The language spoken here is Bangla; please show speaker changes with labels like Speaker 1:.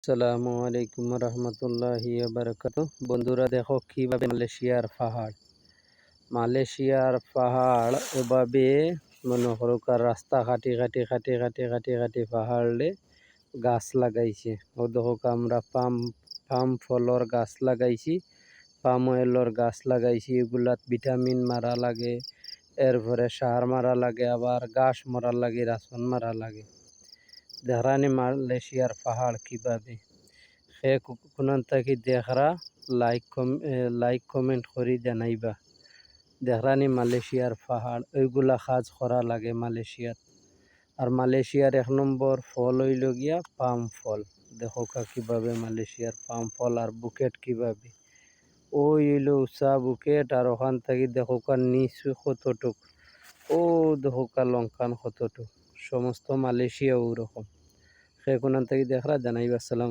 Speaker 1: আসসালামু আলাইকুম রহমতুল্লাহি বারাকাতুহ। বন্ধুরা দেখো কিভাবে মালয়েশিয়ার পাহাড় এভাবে মনে করো রাস্তা কাটি কাটি কাটি কাটি কাটি কাটি পাহাড়ে গাছ লাগাইছে। ও দেখো আমরা পাম ফলর গাছ লাগাইছি, পাম অয়েলর গাছ লাগাইছি। এগুলাত ভিটামিন মারা লাগে, এরপরে সার মারা লাগে, আবার গাছ মারা লাগে, রাসন মারা লাগে। দেহরানি মালয়েশিয়ার পাহাড় কিভাবে সে কোনান থাকি দেখরা লাইক কমেন্ট করি জানাইবা। দেখরানি মালয়েশিয়ার পাহাড় ওইগুলা কাজ করা লাগে মালয়েশিয়াত। আর মালয়েশিয়ার 1 নম্বর ফল হইল গিয়া পাম ফল। দেখো কিভাবে মালয়েশিয়ার পাম ফল আর বুকেট কিভাবে ওই হইল উঁচা বুকেট। আর ওখান থেকে দেখো নিচু কতটুক, ও দেখো লঙ্কান কতটুক। সমস্ত মালয়েশিয়া ওরকম। সে কোনান থেকে দেখরা জানাইবা। আসসালাম।